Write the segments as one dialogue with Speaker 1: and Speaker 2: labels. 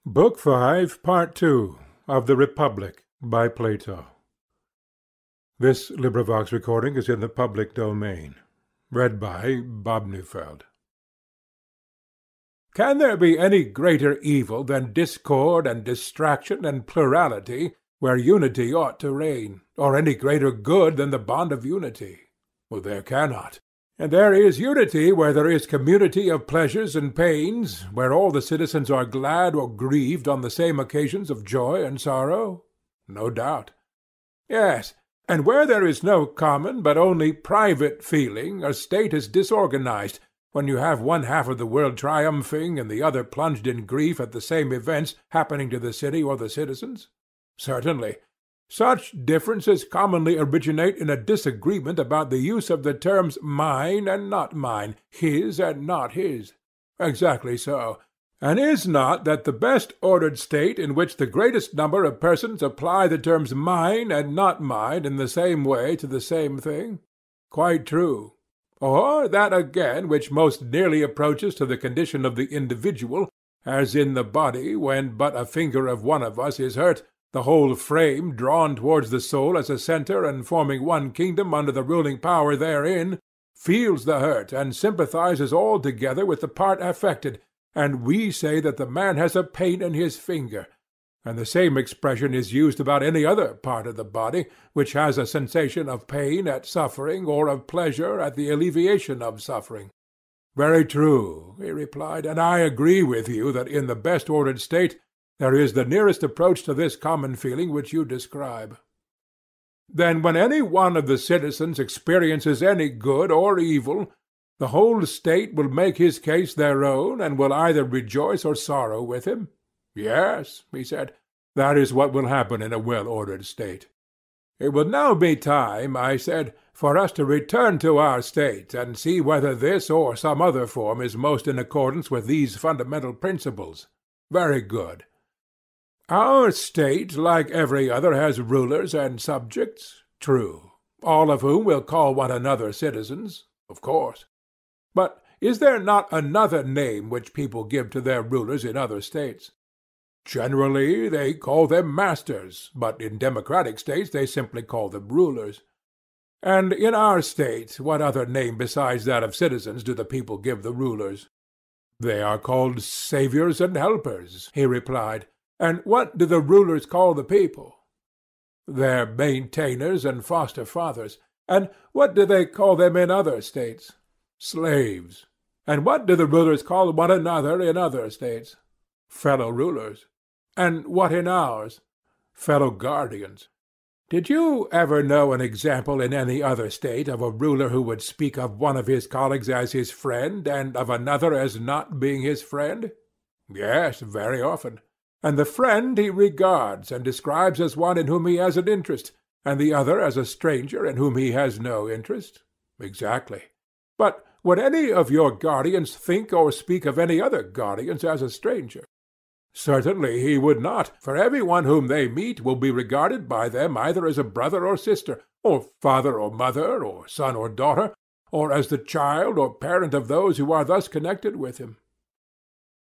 Speaker 1: Book 5, Part 2 of The Republic by Plato. This recording is in the public domain. Read by Bob Neufeld. Can there be any greater evil than discord and distraction and plurality where unity ought to reign, or any greater good than the bond of unity? Well, there cannot. And there is unity where there is community of pleasures and pains, where all the citizens are glad or grieved on the same occasions of joy and sorrow? No doubt. Yes, and where there is no common but only private feeling, a state is disorganized, when you have one half of the world triumphing and the other plunged in grief at the same events happening to the city or the citizens? Certainly. Such differences commonly originate in a disagreement about the use of the terms mine and not mine, his and not his. Exactly so. And is not that the best ordered state in which the greatest number of persons apply the terms mine and not mine in the same way to the same thing? Quite true. Or that again which most nearly approaches to the condition of the individual, as in the body, when but a finger of one of us is hurt, the whole frame drawn towards the soul as a centre and forming one kingdom under the ruling power therein, feels the hurt and sympathizes altogether with the part affected, and we say that the man has a pain in his finger, and the same expression is used about any other part of the body which has a sensation of pain at suffering or of pleasure at the alleviation of suffering. Very true, he replied, and I agree with you that in the best ordered state there is the nearest approach to this common feeling which you describe. Then when any one of the citizens experiences any good or evil, the whole state will make his case their own, and will either rejoice or sorrow with him? Yes, he said, that is what will happen in a well-ordered state. It will now be time, I said, for us to return to our state, and see whether this or some other form is most in accordance with these fundamental principles. Very good. Our state, like every other, has rulers and subjects. True. All of whom will call one another citizens. Of course. But is there not another name which people give to their rulers in other states? Generally they call them masters, but in democratic states they simply call them rulers. And in our state, what other name besides that of citizens do the people give the rulers? They are called saviors and helpers, he replied. And what do the rulers call the people? Their maintainers and foster fathers. And what do they call them in other states? Slaves. And what do the rulers call one another in other states? Fellow rulers. And what in ours? Fellow guardians. Did you ever know an example in any other state of a ruler who would speak of one of his colleagues as his friend, and of another as not being his friend? Yes, very often. And the friend he regards and describes as one in whom he has an interest, and the other as a stranger in whom he has no interest? Exactly. But would any of your guardians think or speak of any other guardians as a stranger? Certainly he would not, for every one whom they meet will be regarded by them either as a brother or sister, or father or mother, or son or daughter, or as the child or parent of those who are thus connected with him.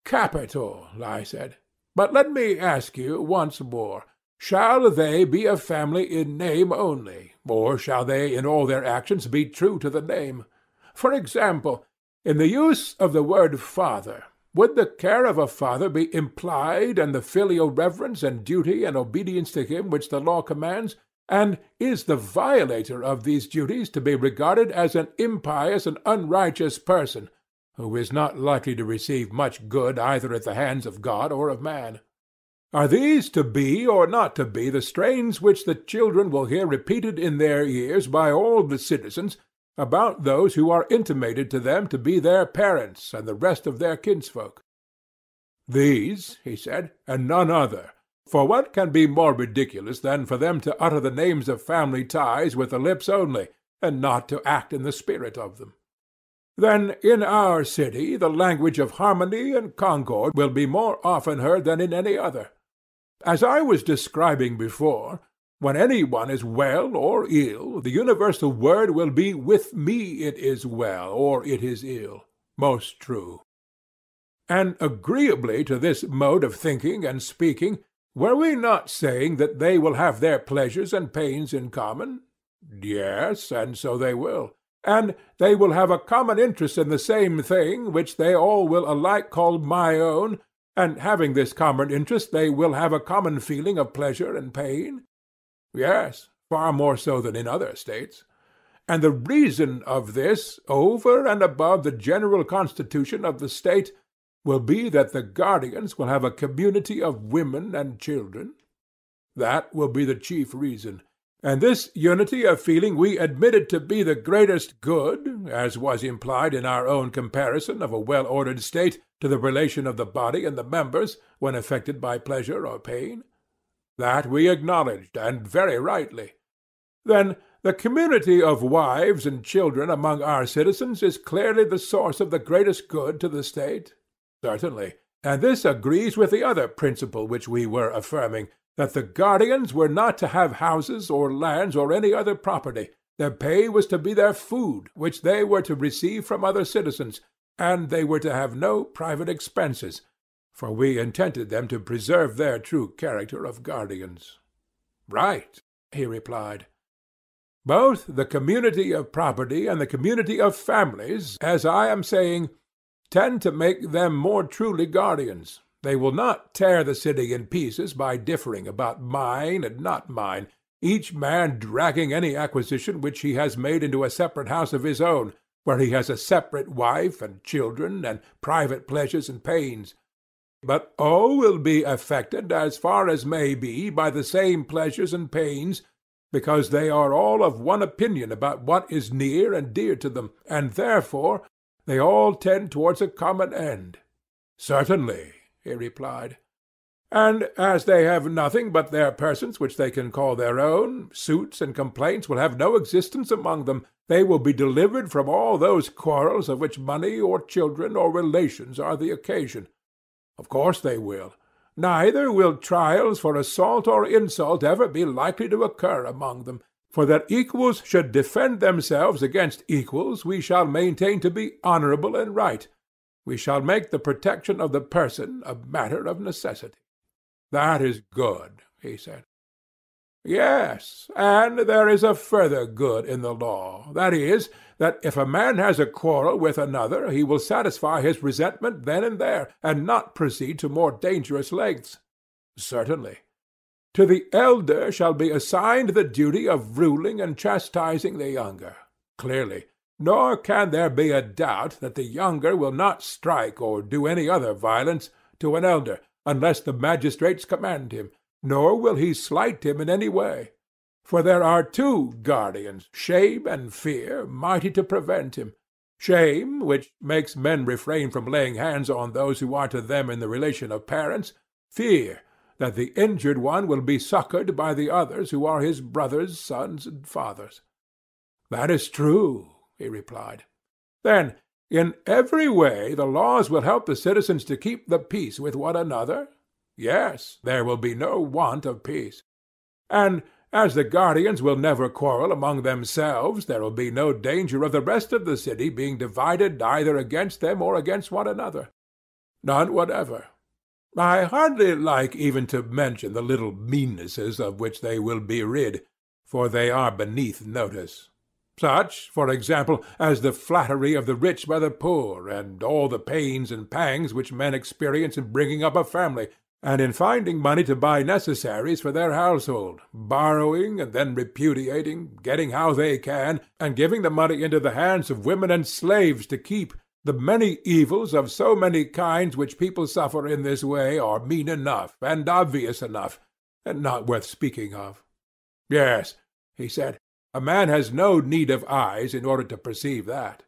Speaker 1: Capital, I said. But let me ask you once more, shall they be a family in name only, or shall they in all their actions be true to the name? For example, in the use of the word father, would the care of a father be implied, and the filial reverence and duty and obedience to him which the law commands? And is the violator of these duties to be regarded as an impious and unrighteous person, who is not likely to receive much good either at the hands of God or of man? Are these to be or not to be the strains which the children will hear repeated in their ears by all the citizens about those who are intimated to them to be their parents and the rest of their kinsfolk? These, he said, and none other. For what can be more ridiculous than for them to utter the names of family ties with the lips only, and not to act in the spirit of them? Then in our city the language of harmony and concord will be more often heard than in any other. As I was describing before, when any one is well or ill, the universal word will be, with me it is well, or it is ill. Most true. And agreeably to this mode of thinking and speaking, were we not saying that they will have their pleasures and pains in common? Yes, and so they will. And they will have a common interest in the same thing, which they all will alike call my own, and having this common interest they will have a common feeling of pleasure and pain? Yes, far more so than in other states. And the reason of this, over and above the general constitution of the state, will be that the guardians will have a community of women and children. That will be the chief reason. And this unity of feeling we admitted to be the greatest good, as was implied in our own comparison of a well-ordered state to the relation of the body and the members when affected by pleasure or pain. That we acknowledged, and very rightly. Then the community of wives and children among our citizens is clearly the source of the greatest good to the state? Certainly. And this agrees with the other principle which we were affirming, that the guardians were not to have houses or lands or any other property. Their pay was to be their food, which they were to receive from other citizens, and they were to have no private expenses, for we intended them to preserve their true character of guardians. Right, he replied. Both the community of property and the community of families, as I am saying, tend to make them more truly guardians. They will not tear the city in pieces by differing about mine and not mine, each man dragging any acquisition which he has made into a separate house of his own, where he has a separate wife and children and private pleasures and pains. But all will be affected, as far as may be, by the same pleasures and pains, because they are all of one opinion about what is near and dear to them, and therefore they all tend towards a common end. Certainly, he replied. And as they have nothing but their persons which they can call their own, suits and complaints will have no existence among them. They will be delivered from all those quarrels of which money or children or relations are the occasion. Of course they will. Neither will trials for assault or insult ever be likely to occur among them. For that equals should defend themselves against equals we shall maintain to be honorable and right. We shall make the protection of the person a matter of necessity. That is good, he said. Yes, and there is a further good in the law. That is, that if a man has a quarrel with another, he will satisfy his resentment then and there, and not proceed to more dangerous lengths. Certainly. To the elder shall be assigned the duty of ruling and chastising the younger. Clearly. Nor can there be a doubt that the younger will not strike or do any other violence to an elder, unless the magistrates command him, nor will he slight him in any way. For there are two guardians, shame and fear, mighty to prevent him. Shame, which makes men refrain from laying hands on those who are to them in the relation of parents. Fear, that the injured one will be succored by the others who are his brothers, sons, and fathers. That is true, he replied. Then, in every way the laws will help the citizens to keep the peace with one another? Yes, there will be no want of peace. And as the guardians will never quarrel among themselves, there will be no danger of the rest of the city being divided either against them or against one another. None whatever. I hardly like even to mention the little meannesses of which they will be rid, for they are beneath notice. Such, for example, as the flattery of the rich by the poor, and all the pains and pangs which men experience in bringing up a family, and in finding money to buy necessaries for their household, borrowing and then repudiating, getting how they can, and giving the money into the hands of women and slaves to keep. The many evils of so many kinds which people suffer in this way are mean enough and obvious enough, and not worth speaking of. Yes, he said, a man has no need of eyes in order to perceive that.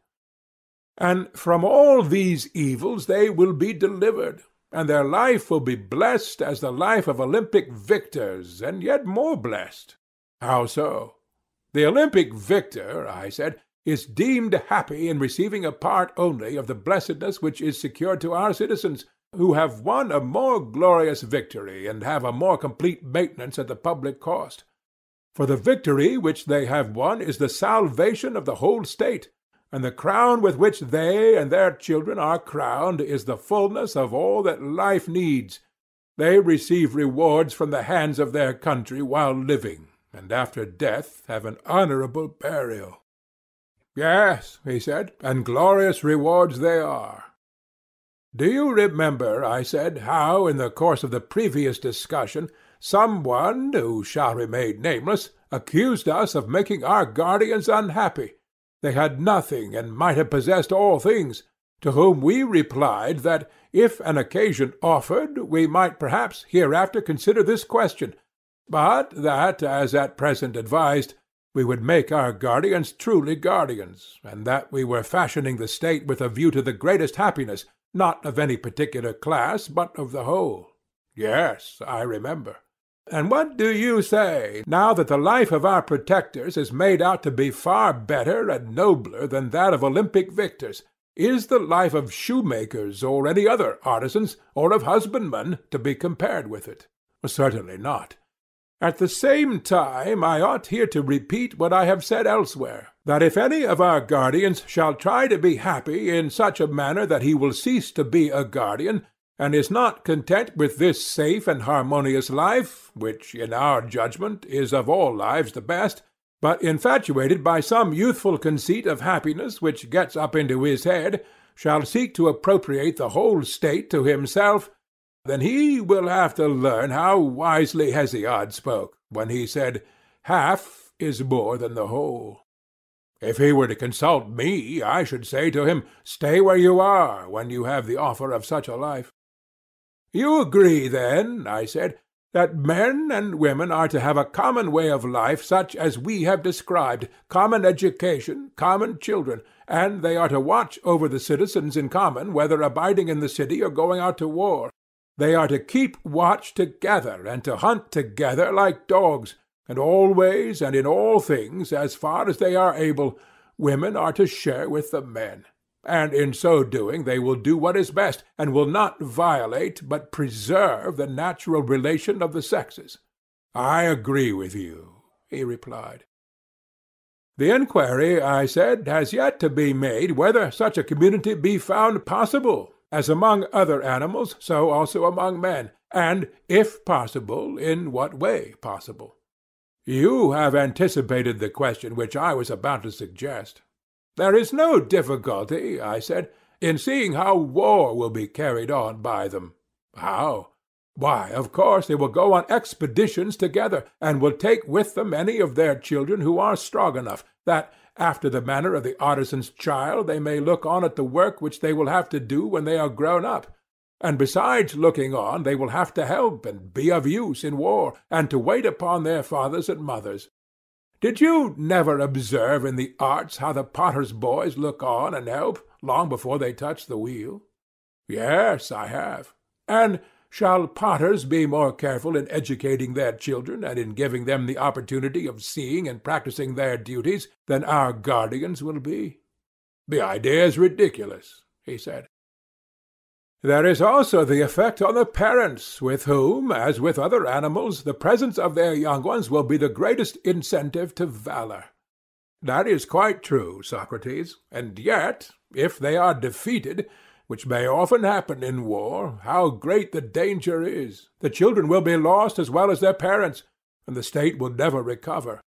Speaker 1: And from all these evils they will be delivered, and their life will be blessed as the life of Olympic victors, and yet more blessed. How so? The Olympic victor, I said, is deemed happy in receiving a part only of the blessedness which is secured to our citizens, who have won a more glorious victory and have a more complete maintenance at the public cost. For the victory which they have won is the salvation of the whole state, and the crown with which they and their children are crowned is the fullness of all that life needs. They receive rewards from the hands of their country while living, and after death have an honorable burial. Yes, he said, and glorious rewards they are. Do you remember, I said, how in the course of the previous discussion some one, who shall remain nameless, accused us of making our guardians unhappy? They had nothing and might have possessed all things, to whom we replied that if an occasion offered we might perhaps hereafter consider this question, but that, as at present advised, we would make our guardians truly guardians, and that we were fashioning the state with a view to the greatest happiness, not of any particular class, but of the whole. Yes, I remember. And what do you say, now that the life of our protectors is made out to be far better and nobler than that of Olympic victors? Is the life of shoemakers or any other artisans, or of husbandmen, to be compared with it? Certainly not. At the same time I ought here to repeat what I have said elsewhere, that if any of our guardians shall try to be happy in such a manner that he will cease to be a guardian, and is not content with this safe and harmonious life, which in our judgment is of all lives the best, but infatuated by some youthful conceit of happiness which gets up into his head, shall seek to appropriate the whole state to himself, then he will have to learn how wisely Hesiod spoke, when he said, "Half is more than the whole." If he were to consult me, I should say to him, "Stay where you are, when you have the offer of such a life." You agree, then, I said, that men and women are to have a common way of life such as we have described, common education, common children, and they are to watch over the citizens in common, whether abiding in the city or going out to war. They are to keep watch together, and to hunt together like dogs, and always and in all things, as far as they are able, women are to share with the men. And in so doing they will do what is best, and will not violate, but preserve the natural relation of the sexes. I agree with you, he replied. The inquiry, I said, has yet to be made whether such a community be found possible, as among other animals, so also among men, and, if possible, in what way possible. You have anticipated the question which I was about to suggest. There is no difficulty, I said, in seeing how war will be carried on by them. How? Why, of course they will go on expeditions together, and will take with them any of their children who are strong enough, that, after the manner of the artisan's child, they may look on at the work which they will have to do when they are grown up. And besides looking on, they will have to help and be of use in war, and to wait upon their fathers and mothers. Did you never observe in the arts how the potter's boys look on and help, long before they touch the wheel? Yes, I have. And shall potters be more careful in educating their children, and in giving them the opportunity of seeing and practising their duties, than our guardians will be? The idea is ridiculous, he said. There is also the effect on the parents, with whom, as with other animals, the presence of their young ones will be the greatest incentive to valor. That is quite true, Socrates, and yet, if they are defeated, which may often happen in war, how great the danger is! The children will be lost as well as their parents, and the state will never recover.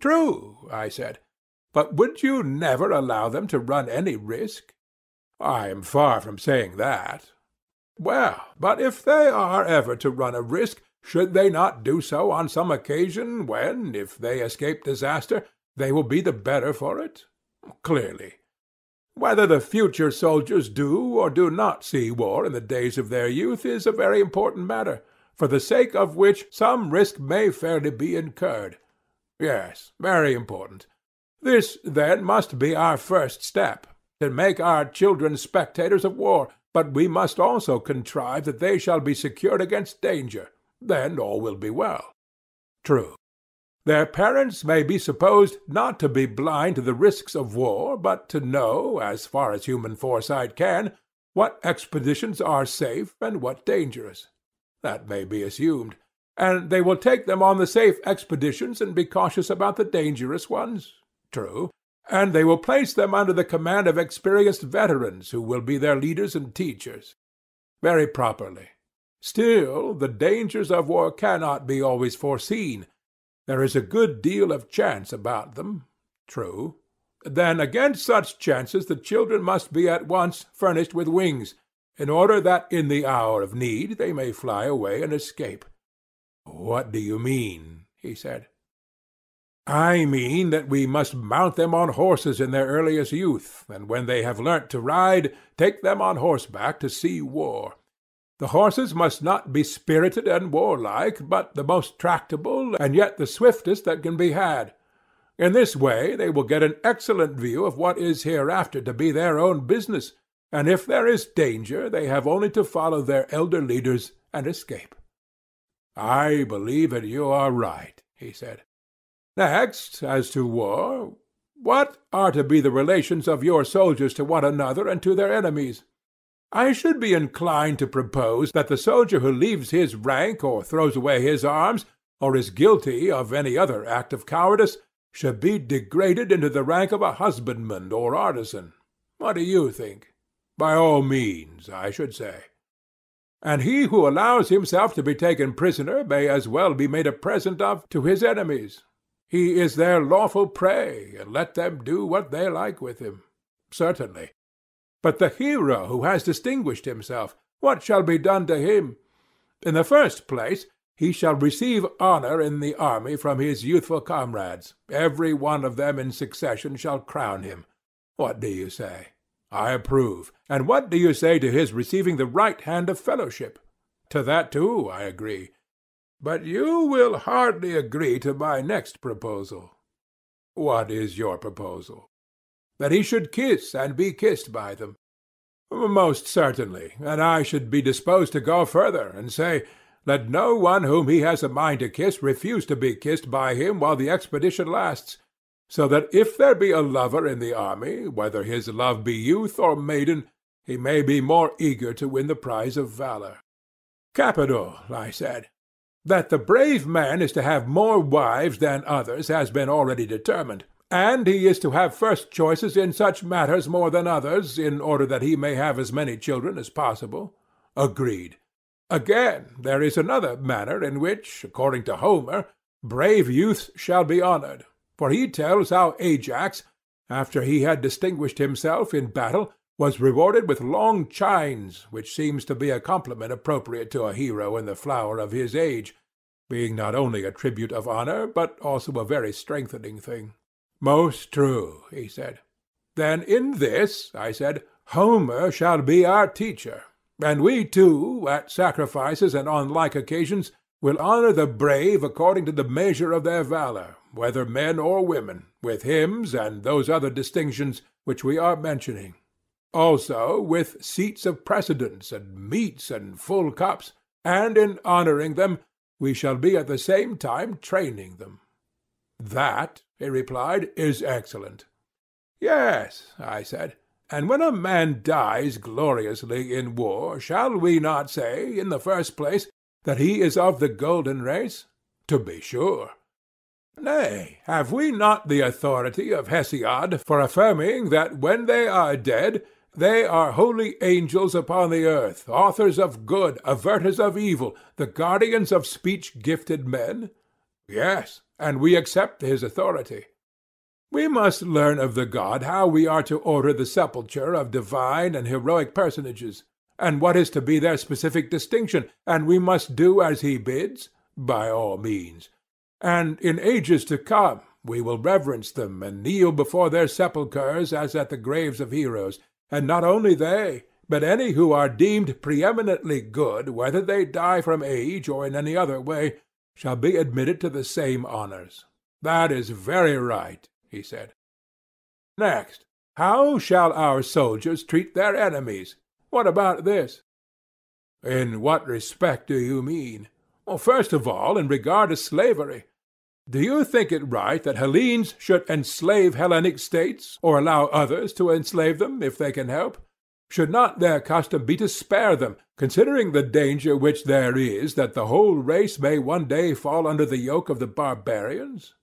Speaker 1: True, I said, but would you never allow them to run any risk? I am far from saying that. Well, but if they are ever to run a risk, should they not do so on some occasion when, if they escape disaster, they will be the better for it? Clearly. Whether the future soldiers do or do not see war in the days of their youth is a very important matter, for the sake of which some risk may fairly be incurred. Yes, very important. This, then, must be our first step, to make our children spectators of war, but we must also contrive that they shall be secured against danger. Then all will be well. True. Their parents may be supposed not to be blind to the risks of war, but to know, as far as human foresight can, what expeditions are safe and what dangerous. That may be assumed. And they will take them on the safe expeditions and be cautious about the dangerous ones. True. and they will place them under the command of experienced veterans who will be their leaders and teachers. Very properly. Still, the dangers of war cannot be always foreseen. There is a good deal of chance about them. True. Then against such chances the children must be at once furnished with wings, in order that in the hour of need they may fly away and escape. What do you mean? He said. I mean that we must mount them on horses in their earliest youth, and when they have learnt to ride, take them on horseback to see war. The horses must not be spirited and warlike, but the most tractable, and yet the swiftest that can be had. In this way they will get an excellent view of what is hereafter to be their own business, and if there is danger, they have only to follow their elder leaders and escape. I believe that you are right, he said. Next, as to war, what are to be the relations of your soldiers to one another and to their enemies? I should be inclined to propose that the soldier who leaves his rank or throws away his arms, or is guilty of any other act of cowardice, should be degraded into the rank of a husbandman or artisan. What do you think? By all means, I should say. And he who allows himself to be taken prisoner may as well be made a present of to his enemies. He is their lawful prey, and let them do what they like with him. Certainly. But the hero who has distinguished himself, what shall be done to him? In the first place, he shall receive honor in the army from his youthful comrades. Every one of them in succession shall crown him. What do you say? I approve. And what do you say to his receiving the right hand of fellowship? To that, too, I agree. But you will hardly agree to my next proposal. What is your proposal? That he should kiss and be kissed by them. Most certainly, and I should be disposed to go further, and say, let no one whom he has a mind to kiss refuse to be kissed by him while the expedition lasts, so that if there be a lover in the army, whether his love be youth or maiden, he may be more eager to win the prize of valor. Capital, I said. That the brave man is to have more wives than others has been already determined, and he is to have first choices in such matters more than others, in order that he may have as many children as possible. Agreed. Again, there is another manner in which, according to Homer, brave youths shall be honored, for he tells how Ajax, after he had distinguished himself in battle, was rewarded with long chines, which seems to be a compliment appropriate to a hero in the flower of his age, being not only a tribute of honor, but also a very strengthening thing. Most true, he said. Then in this, I said, Homer shall be our teacher, and we too, at sacrifices and on like occasions, will honor the brave according to the measure of their valor, whether men or women, with hymns and those other distinctions which we are mentioning. Also with seats of precedence, and meats, and full cups, and in honoring them, we shall be at the same time training them. That, he replied, is excellent. Yes, I said, and when a man dies gloriously in war, shall we not say, in the first place, that he is of the golden race? To be sure. Nay, have we not the authority of Hesiod for affirming that when they are dead, they are holy angels upon the earth, authors of good, averters of evil, the guardians of speech-gifted men? Yes, and we accept his authority. We must learn of the god how we are to order the sepulture of divine and heroic personages, and what is to be their specific distinction, and we must do as he bids, by all means. And in ages to come we will reverence them and kneel before their sepulchres as at the graves of heroes, and not only they, but any who are deemed preeminently good, whether they die from age or in any other way, shall be admitted to the same honors. That is very right, he said. Next, how shall our soldiers treat their enemies? What about this? In what respect do you mean? Well, first of all, in regard to slavery. Do you think it right that Hellenes should enslave Hellenic states, or allow others to enslave them, if they can help? Should not their custom be to spare them, considering the danger which there is that the whole race may one day fall under the yoke of the barbarians?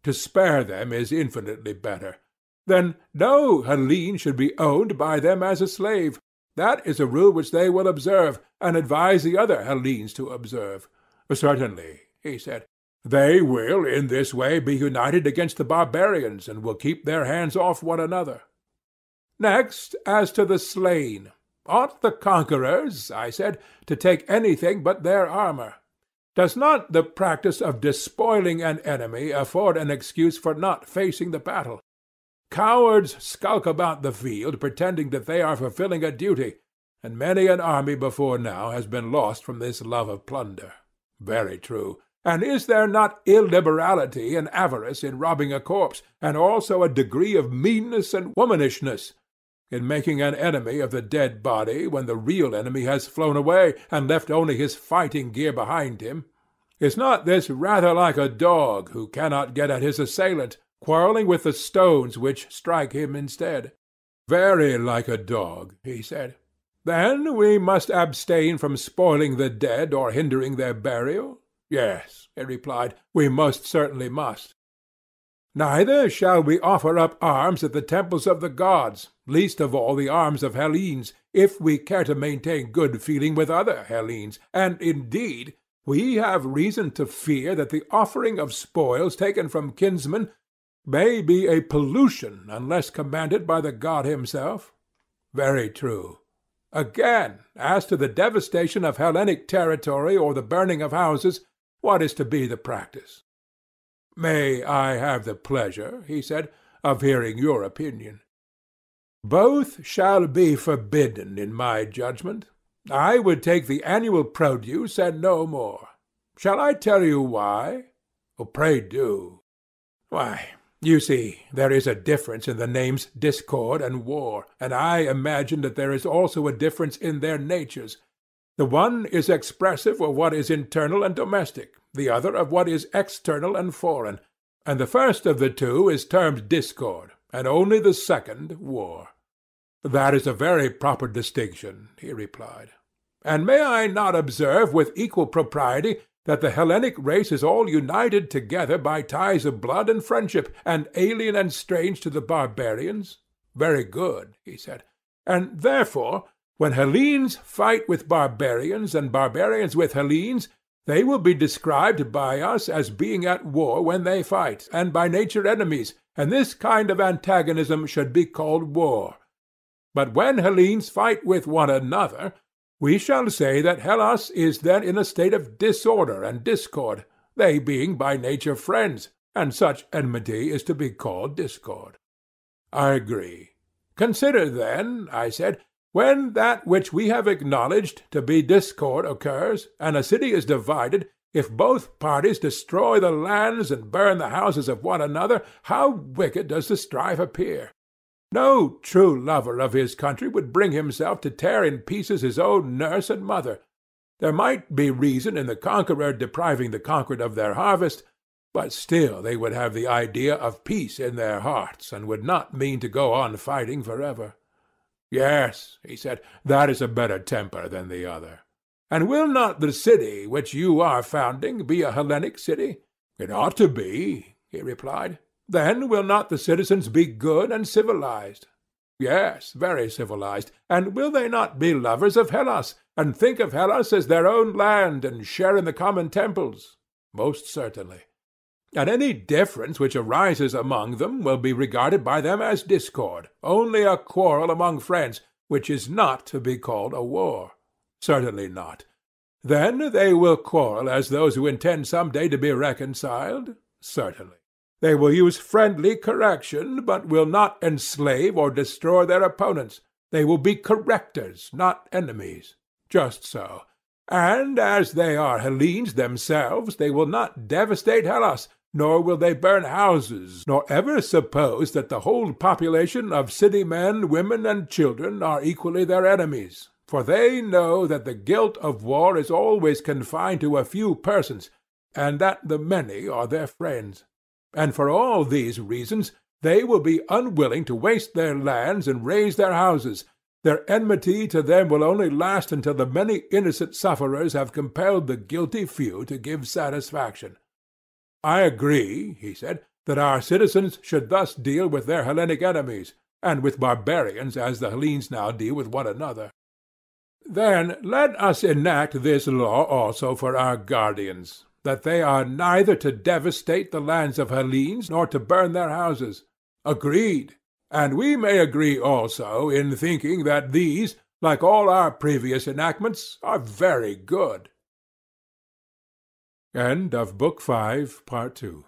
Speaker 1: To spare them is infinitely better. Then no Hellene should be owned by them as a slave. That is a rule which they will observe, and advise the other Hellenes to observe. Certainly, he said. They will in this way be united against the barbarians, and will keep their hands off one another. Next, as to the slain. Ought the conquerors, I said, to take anything but their armour? Does not the practice of despoiling an enemy afford an excuse for not facing the battle? Cowards skulk about the field, pretending that they are fulfilling a duty, and many an army before now has been lost from this love of plunder. Very true. And is there not illiberality and avarice in robbing a corpse, and also a degree of meanness and womanishness in making an enemy of the dead body when the real enemy has flown away and left only his fighting gear behind him? Is not this rather like a dog who cannot get at his assailant, quarrelling with the stones which strike him instead? Very like a dog, he said. Then we must abstain from spoiling the dead or hindering their burial? Yes, he replied, we most certainly must. Neither shall we offer up arms at the temples of the gods, least of all the arms of Hellenes, if we care to maintain good feeling with other Hellenes, and indeed we have reason to fear that the offering of spoils taken from kinsmen may be a pollution unless commanded by the god himself. Very true. Again, as to the devastation of Hellenic territory or the burning of houses, what is to be the practice? May I have the pleasure, he said, of hearing your opinion? Both shall be forbidden in my judgment. I would take the annual produce and no more. Shall I tell you why? Oh, pray do. Why, you see, there is a difference in the names discord and war, and I imagine that there is also a difference in their natures. The one is expressive of what is internal and domestic, the other of what is external and foreign, and the first of the two is termed discord, and only the second war. That is a very proper distinction, he replied. And may I not observe with equal propriety that the Hellenic race is all united together by ties of blood and friendship, and alien and strange to the barbarians? Very good, he said. And therefore, when Hellenes fight with barbarians, and barbarians with Hellenes, they will be described by us as being at war when they fight, and by nature enemies, and this kind of antagonism should be called war. But when Hellenes fight with one another, we shall say that Hellas is then in a state of disorder and discord, they being by nature friends, and such enmity is to be called discord. I agree. Consider then, I said, when that which we have acknowledged to be discord occurs, and a city is divided, if both parties destroy the lands and burn the houses of one another, how wicked does the strife appear! No true lover of his country would bring himself to tear in pieces his own nurse and mother. There might be reason in the conqueror depriving the conquered of their harvest, but still they would have the idea of peace in their hearts, and would not mean to go on fighting forever. Yes, he said, that is a better temper than the other. And will not the city which you are founding be a Hellenic city? It ought to be, he replied. Then will not the citizens be good and civilized? Yes, very civilized. And will they not be lovers of Hellas, and think of Hellas as their own land, and share in the common temples? Most certainly. And any difference which arises among them will be regarded by them as discord, only a quarrel among friends, which is not to be called a war. Certainly not. Then they will quarrel as those who intend some day to be reconciled? Certainly. They will use friendly correction, but will not enslave or destroy their opponents. They will be correctors, not enemies. Just so. And as they are Hellenes themselves, they will not devastate Hellas, nor will they burn houses, nor ever suppose that the whole population of city men, women, and children are equally their enemies, for they know that the guilt of war is always confined to a few persons, and that the many are their friends. And for all these reasons they will be unwilling to waste their lands and raze their houses. Their enmity to them will only last until the many innocent sufferers have compelled the guilty few to give satisfaction. I agree, he said, that our citizens should thus deal with their Hellenic enemies, and with barbarians as the Hellenes now deal with one another. Then let us enact this law also for our guardians, that they are neither to devastate the lands of Hellenes nor to burn their houses. Agreed. And we may agree also in thinking that these, like all our previous enactments, are very good. End of Book 5, Part 2.